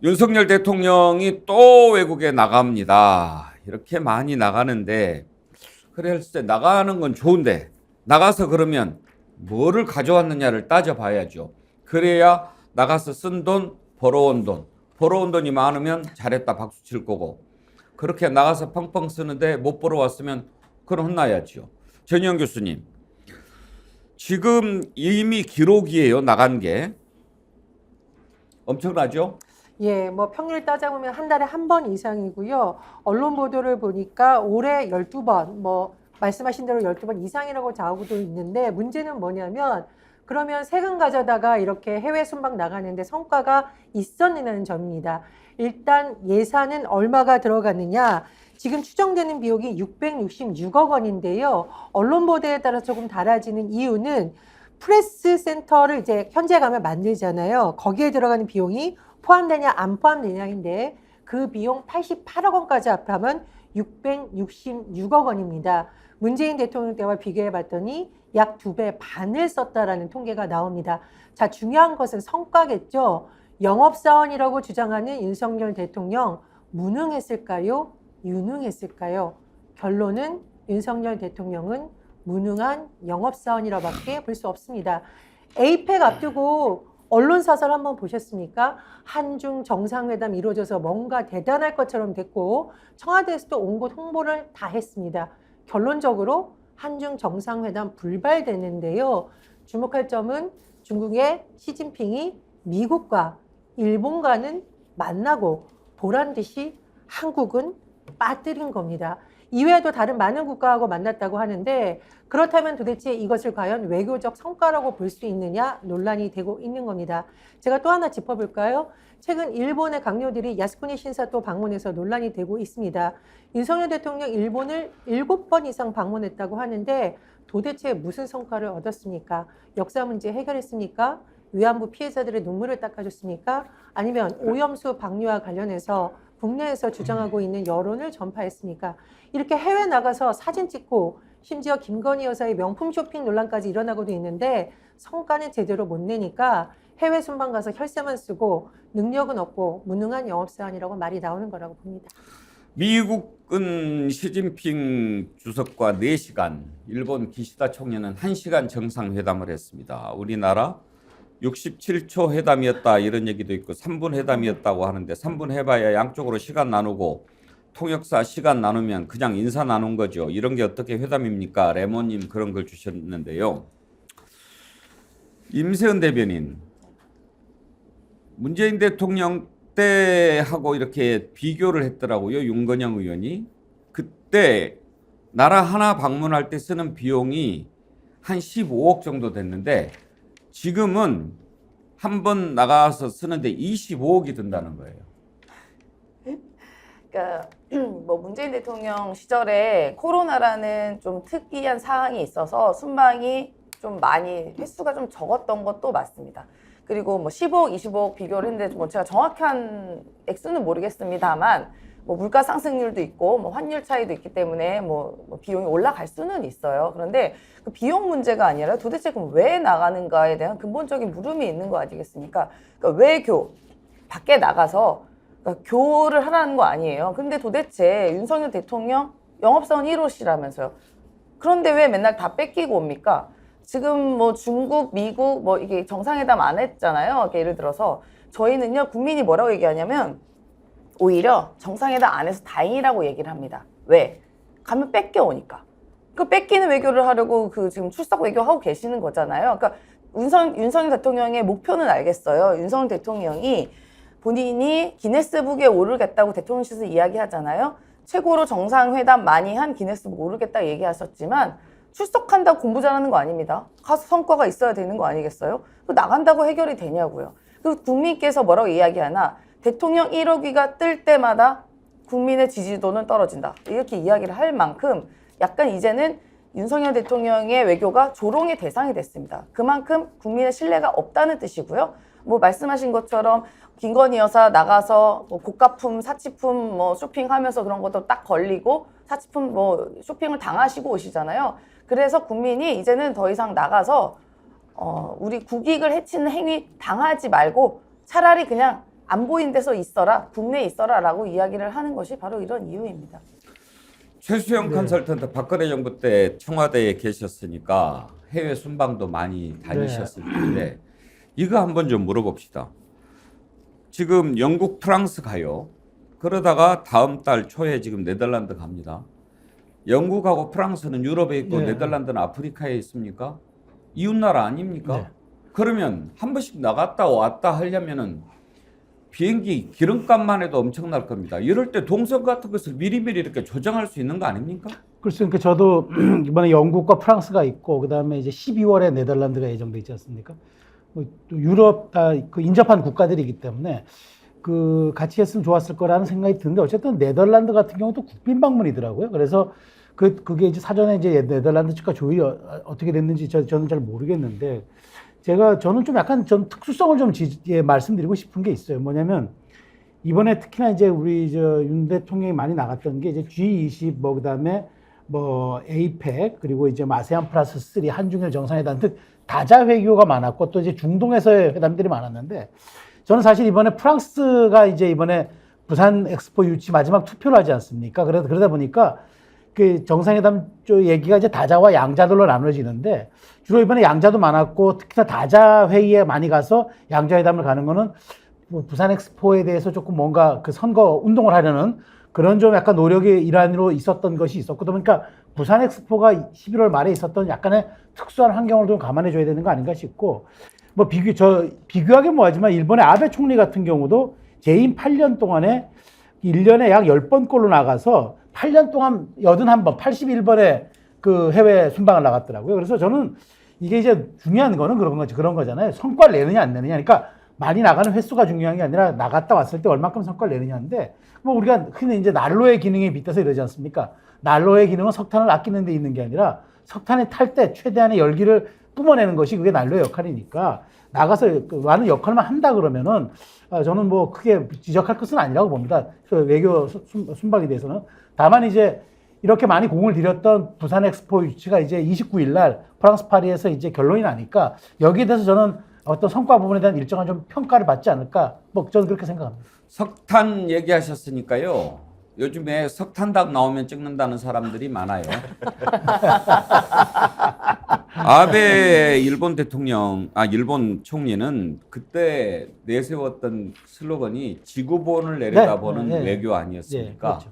윤석열 대통령이 또 외국에 나갑니다. 이렇게 많이 나가는데, 그랬을 때 나가는 건 좋은데, 나가서 그러면 뭐를 가져왔느냐를 따져봐야죠. 그래야 나가서 쓴 돈, 벌어온 돈, 벌어온 돈이 많으면 잘했다 박수 칠 거고, 그렇게 나가서 펑펑 쓰는데 못 벌어왔으면 그럼 혼나야죠. 전희영 교수님, 지금 이미 기록이에요. 나간 게 엄청나죠? 예, 뭐 평일 따져보면 한 달에 한 번 이상이고요. 언론 보도를 보니까 올해 12번, 뭐 말씀하신 대로 12번 이상이라고 나오고도 있는데, 문제는 뭐냐면 그러면 세금 가져다가 이렇게 해외 순방 나가는데 성과가 있었느냐는 점입니다. 일단 예산은 얼마가 들어갔느냐? 지금 추정되는 비용이 666억 원인데요. 언론 보도에 따라 조금 달라지는 이유는 프레스 센터를 이제 현재 가면 만들잖아요. 거기에 들어가는 비용이 포함되냐 안 포함되냐인데, 그 비용 88억 원까지 합하면 666억 원입니다. 문재인 대통령 때와 비교해 봤더니 약 2배 반을 썼다라는 통계가 나옵니다. 자, 중요한 것은 성과겠죠. 영업사원이라고 주장하는 윤석열 대통령, 무능했을까요? 유능했을까요? 결론은 윤석열 대통령은 무능한 영업사원이라고밖에 볼 수 없습니다. 에이펙 앞두고 언론사설 한번 보셨습니까? 한중 정상회담 이루어져서 뭔가 대단할 것처럼 됐고, 청와대에서도 온곳 홍보를 다 했습니다. 결론적으로 한중 정상회담 불발되는데요. 주목할 점은 중국의 시진핑이 미국과 일본과는 만나고 보란 듯이 한국은 빠뜨린 겁니다. 이외에도 다른 많은 국가하고 만났다고 하는데, 그렇다면 도대체 이것을 과연 외교적 성과라고 볼 수 있느냐 논란이 되고 있는 겁니다. 제가 또 하나 짚어볼까요? 최근 일본의 강요들이 야스쿠니 신사도 방문해서 논란이 되고 있습니다. 윤석열 대통령 일본을 7번 이상 방문했다고 하는데, 도대체 무슨 성과를 얻었습니까? 역사 문제 해결했습니까? 위안부 피해자들의 눈물을 닦아줬습니까? 아니면 오염수 방류와 관련해서 국내에서 주장하고 있는 여론을 전파했습니까? 이렇게 해외 나가서 사진 찍고 심지어 김건희 여사의 명품 쇼핑 논란까지 일어나고도 있는데, 성과는 제대로 못 내니까 해외 순방 가서 혈세만 쓰고 능력은 없고 무능한 영업사원이라고 말이 나오는 거라고 봅니다. 미국은 시진핑 주석과 4시간, 일본 기시다 총리는 1시간 정상회담을 했습니다. 우리나라 67초 회담이었다 이런 얘기도 있고 3분 회담이었다고 하는데, 3분 해봐야 양쪽으로 시간 나누고 통역사 시간 나누면 그냥 인사 나눈 거죠. 이런 게 어떻게 회담입니까? 레몬님 그런 걸 주셨는데요. 임세은 대변인, 문재인 대통령 때하고 이렇게 비교를 했더라고요. 윤건영 의원이. 그때 나라 하나 방문할 때 쓰는 비용이 한 15억 정도 됐는데, 지금은 한 번 나가서 쓰는데 25억이 든다는 거예요. 그러니까 뭐 문재인 대통령 시절에 코로나라는 좀 특이한 사항이 있어서 순방이 좀 많이 횟수가 좀 적었던 것도 맞습니다. 그리고 뭐 15억, 25억 비교를 했는데 뭐 제가 정확한 액수는 모르겠습니다만, 뭐 물가 상승률도 있고 뭐 환율 차이도 있기 때문에 뭐 비용이 올라갈 수는 있어요. 그런데 그 비용 문제가 아니라 도대체 그럼 왜 나가는가에 대한 근본적인 물음이 있는 거 아니겠습니까? 그러니까 외교 밖에 나가서 그러니까 교를 하라는 거 아니에요. 근데 도대체 윤석열 대통령 영업사원 1호시라면서요. 그런데 왜 맨날 다 뺏기고 옵니까? 지금 뭐 중국, 미국 뭐 이게 정상회담 안 했잖아요. 그러니까 예를 들어서 저희는요, 국민이 뭐라고 얘기하냐면 오히려 정상회담 안 해서 다행이라고 얘기를 합니다. 왜? 가면 뺏겨오니까. 그 뺏기는 외교를 하려고 그 지금 출석 외교하고 계시는 거잖아요. 그러니까 윤석열 대통령의 목표는 알겠어요. 윤석열 대통령이 본인이 기네스북에 오르겠다고 대통령실에서 이야기하잖아요. 최고로 정상회담 많이 한 기네스북 오르겠다 얘기하셨지만, 출석한다고 공부 잘하는 거 아닙니다. 가서 성과가 있어야 되는 거 아니겠어요? 나간다고 해결이 되냐고요. 그 국민께서 뭐라고 이야기하나, 대통령 1호기가 뜰 때마다 국민의 지지도는 떨어진다, 이렇게 이야기를 할 만큼 약간 이제는 윤석열 대통령의 외교가 조롱의 대상이 됐습니다. 그만큼 국민의 신뢰가 없다는 뜻이고요. 뭐 말씀하신 것처럼 김건희 여사 나가서 뭐 고가품, 사치품 뭐 쇼핑하면서 그런 것도 딱 걸리고 사치품 뭐 쇼핑을 당하시고 오시잖아요. 그래서 국민이 이제는 더 이상 나가서 우리 국익을 해치는 행위 당하지 말고 차라리 그냥 안 보이는 데서 있어라, 국내에 있어라라고 이야기를 하는 것이 바로 이런 이유입니다. 최수영 네. 컨설턴트 박근혜 정부 때 청와대에 계셨으니까 해외 순방도 많이 다니셨을 텐데 이거 한번 좀 물어봅시다. 지금 영국, 프랑스 가요. 그러다가 다음 달 초에 지금 네덜란드 갑니다. 영국하고 프랑스는 유럽에 있고 네. 네덜란드는 아프리카에 있습니까? 이웃나라 아닙니까? 네. 그러면 한 번씩 나갔다 왔다 하려면은 비행기 기름값만 해도 엄청날 겁니다. 이럴 때 동선 같은 것을 미리미리 이렇게 조정할 수 있는 거 아닙니까? 그래서 그러니까 저도 이번에 영국과 프랑스가 있고 그다음에 이제 12월에 네덜란드가 예정돼 있지 않습니까? 또 유럽 다 그 인접한 국가들이기 때문에 그 같이 했으면 좋았을 거라는 생각이 드는데 어쨌든 네덜란드 같은 경우도 국빈 방문이더라고요. 그래서 그게 이제 사전에 이제 네덜란드 측과 조율이 어떻게 됐는지 저는 잘 모르겠는데 저는 좀 약간 좀 특수성을 좀 말씀드리고 싶은 게 있어요. 뭐냐면 이번에 특히나 이제 우리 윤 대통령이 많이 나갔던 게 이제 G20 뭐 그다음에 뭐 에이펙 그리고 이제 아세안 플러스 3 한중일 정상회담 등 다자 외교가 많았고 또 이제 중동에서의 회담들이 많았는데 저는 사실 이번에 프랑스가 이제 이번에 부산 엑스포 유치 마지막 투표를 하지 않습니까? 그러다 보니까 그 정상회담 쪽 얘기가 이제 다자와 양자들로 나눠지는데 주로 이번에 양자도 많았고 특히나 다자 회의에 많이 가서 양자회담을 가는 거는 뭐 부산 엑스포에 대해서 조금 뭔가 그 선거 운동을 하려는 그런 좀 약간 노력의 일환으로 있었던 것이 있었고, 그러니까 부산 엑스포가 11월 말에 있었던 약간의 특수한 환경을 좀 감안해 줘야 되는 거 아닌가 싶고, 뭐 비교하긴 뭐하지만 일본의 아베 총리 같은 경우도 재임 8년 동안에 1년에 약 10번꼴로 나가서 8년 동안 81번, 81번의 그 해외 순방을 나갔더라고요. 그래서 저는 이게 이제 중요한 거는 그런 거잖아요. 성과를 내느냐 안 내느냐. 그러니까 많이 나가는 횟수가 중요한 게 아니라 나갔다 왔을 때 얼마큼 성과를 내느냐인데, 뭐 우리가 흔히 이제 난로의 기능에 빗대서 이러지 않습니까? 난로의 기능은 석탄을 아끼는 데 있는 게 아니라 석탄이 탈 때 최대한의 열기를 뿜어내는 것이 그게 난로의 역할이니까 나가서 많은 역할만 한다 그러면은 저는 뭐 크게 지적할 것은 아니라고 봅니다. 외교 순방에 대해서는. 다만 이제 이렇게 많이 공을 들였던 부산 엑스포 유치가 이제 29일 날 프랑스 파리에서 이제 결론이 나니까 여기에 대해서 저는 어떤 성과 부분에 대한 일정한 좀 평가를 받지 않을까, 뭐 저는 그렇게 생각합니다. 석탄 얘기하셨으니까요. 요즘에 석탄닭 나오면 찍는다는 사람들이 많아요. 아베 일본 일본 총리는 그때 내세웠던 슬로건이 지구본을 내려다보는 네, 네. 외교 아니었습니까? 네, 그렇죠.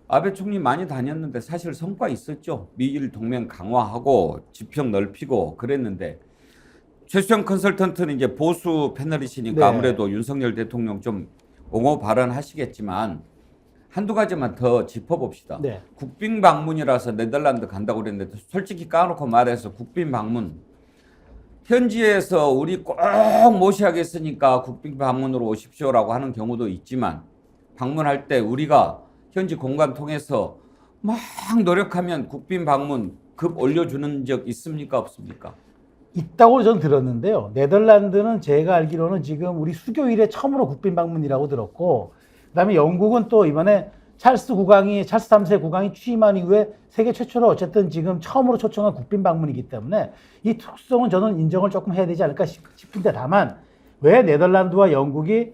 아베 총리 많이 다녔는데 사실 성과 있었죠. 미일 동맹 강화하고 지평 넓히고 그랬는데 최수영 컨설턴트는 이제 보수 패널이시니까 네. 아무래도 윤석열 대통령 좀 옹호 발언하시겠지만 한두 가지만 더 짚어봅시다. 네. 국빈 방문이라서 네덜란드 간다고 그랬는데 솔직히 까놓고 말해서 국빈 방문 현지에서 우리 꼭 모셔야겠으니까 국빈 방문으로 오십시오라고 하는 경우도 있지만 방문할 때 우리가 현지 공간 통해서 막 노력하면 국빈 방문 급 올려주는 적 있습니까? 없습니까? 있다고 저는 들었는데요. 네덜란드는 제가 알기로는 지금 우리 수교 이래 처음으로 국빈 방문이라고 들었고, 그다음에 영국은 또 이번에 찰스 3세 국왕이 취임한 이후에 세계 최초로 어쨌든 지금 처음으로 초청한 국빈 방문이기 때문에 이 특수성은 저는 인정을 조금 해야 되지 않을까 싶은데, 다만 왜 네덜란드와 영국이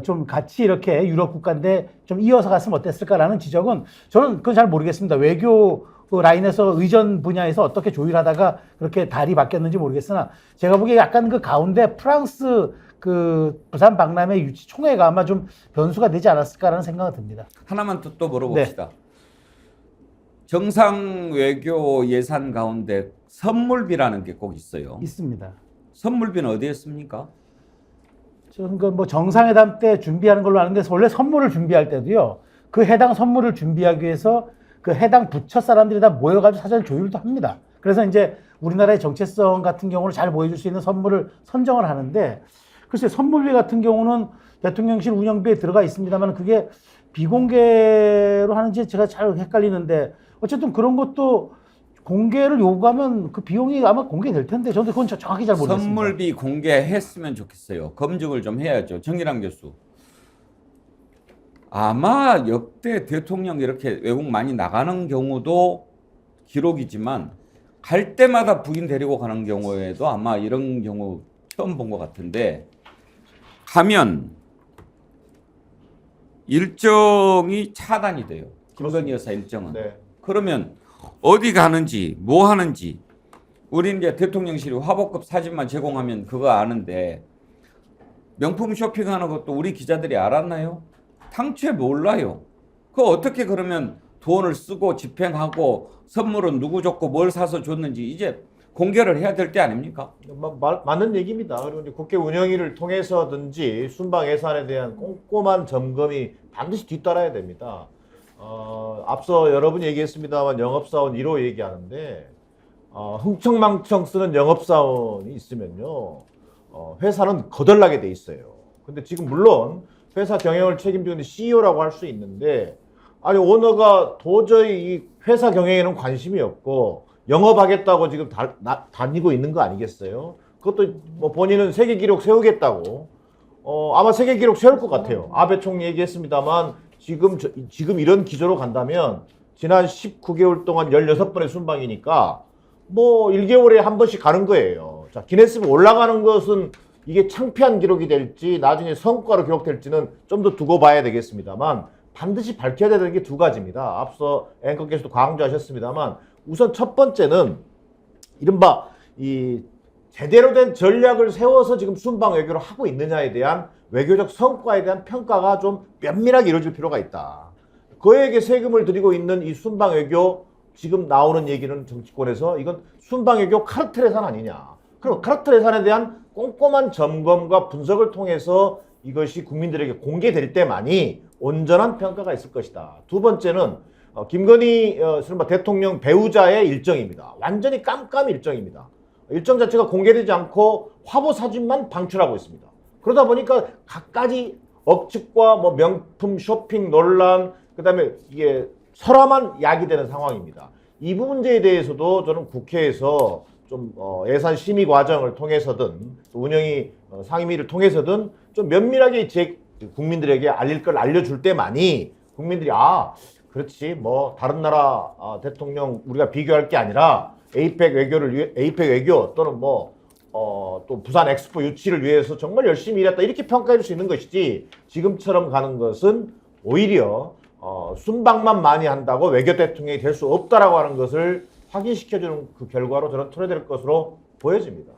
좀 같이 이렇게 유럽 국가인데 좀 이어서 갔으면 어땠을까라는 지적은 저는 그건 잘 모르겠습니다. 외교 그 라인에서 의전 분야에서 어떻게 조율하다가 그렇게 달이 바뀌었는지 모르겠으나 제가 보기에 약간 그 가운데 프랑스 그 부산 박람회 유치 총회가 아마 좀 변수가 되지 않았을까라는 생각이 듭니다. 하나만 또 물어봅시다. 정상 외교 예산 가운데 선물비라는 게 꼭 있어요. 있습니다. 선물비는 어디에 씁니까? 저는 그 뭐 정상회담 때 준비하는 걸로 아는데 원래 선물을 준비할 때도요. 그 해당 선물을 준비하기 위해서 그 해당 부처 사람들이 다 모여가지고 사전 조율도 합니다. 그래서 이제 우리나라의 정체성 같은 경우를 잘 보여줄 수 있는 선물을 선정을 하는데, 글쎄 선물비 같은 경우는 대통령실 운영비에 들어가 있습니다만 그게 비공개로 하는지 제가 잘 헷갈리는데, 어쨌든 그런 것도 공개를 요구하면 그 비용이 아마 공개될 텐데 저도 그건 정확히 잘 모르겠습니다. 선물비 공개했으면 좋겠어요. 검증을 좀 해야죠. 정일환 교수. 아마 역대 대통령 이렇게 외국 많이 나가는 경우도 기록이지만 갈 때마다 부인 데리고 가는 경우에도 아마 이런 경우 처음 본 것 같은데, 가면 일정이 차단이 돼요. 김건희 여사 일정은. 네. 그러면 어디 가는지 뭐 하는지 우리는 이제 대통령실이 화보급 사진만 제공하면 그거 아는데 명품 쇼핑하는 것도 우리 기자들이 알았나요? 당최 몰라요. 그 어떻게 그러면 돈을 쓰고 집행하고 선물은 누구 줬고 뭘 사서 줬는지 이제 공개를 해야 될 때 아닙니까? 맞는 얘기입니다. 그리고 이제 국회 운영위를 통해서든지 순방 예산에 대한 꼼꼼한 점검이 반드시 뒤따라야 됩니다. 앞서 여러 분 얘기했습니다만 영업사원 1호 얘기하는데 흥청망청 쓰는 영업사원이 있으면요 회사는 거덜나게 돼 있어요. 근데 지금 물론 회사 경영을 책임지고 있는 CEO라고 할 수 있는데 아니 오너가 도저히 이 회사 경영에는 관심이 없고 영업하겠다고 지금 다니고 있는 거 아니겠어요? 그것도 뭐 본인은 세계 기록 세우겠다고 아마 세계 기록 세울 것 같아요. 아베 총리 얘기했습니다만 지금 이런 기조로 간다면 지난 19개월 동안 16번의 순방이니까 뭐 1개월에 한 번씩 가는 거예요. 자, 기네스북 올라가는 것은 이게 창피한 기록이 될지 나중에 성과로 기록될지는 좀 더 두고 봐야 되겠습니다만 반드시 밝혀야 되는 게 두 가지입니다. 앞서 앵커께서도 강조하셨습니다만 우선 첫 번째는 이른바 이 제대로 된 전략을 세워서 지금 순방 외교를 하고 있느냐에 대한 외교적 성과에 대한 평가가 좀 면밀하게 이루어질 필요가 있다. 그에게 세금을 들이고 있는 이 순방 외교 지금 나오는 얘기는 정치권에서 이건 순방 외교 카르텔 예산 아니냐. 그럼 카르텔 예산에 대한 꼼꼼한 점검과 분석을 통해서 이것이 국민들에게 공개될 때만이 온전한 평가가 있을 것이다. 두 번째는 김건희 대통령 배우자의 일정입니다. 완전히 깜깜 일정입니다. 일정 자체가 공개되지 않고 화보 사진만 방출하고 있습니다. 그러다 보니까 갖가지 억측과 뭐 명품 쇼핑 논란, 그다음에 이게 설화만 야기되는 상황입니다. 이 문제에 대해서도 저는 국회에서 좀 예산 심의 과정을 통해서든 운영위 상임위를 통해서든 좀 면밀하게 국민들에게 알릴 걸 알려줄 때만이 국민들이 그렇지 뭐 다른 나라 대통령 우리가 비교할 게 아니라 에이펙 외교 또는 또 부산 엑스포 유치를 위해서 정말 열심히 일했다 이렇게 평가해 줄 수 있는 것이지 지금처럼 가는 것은 오히려 순방만 많이 한다고 외교 대통령이 될 수 없다라고 하는 것을 확인시켜주는 그 결과로 저는 토로될 것으로 보여집니다.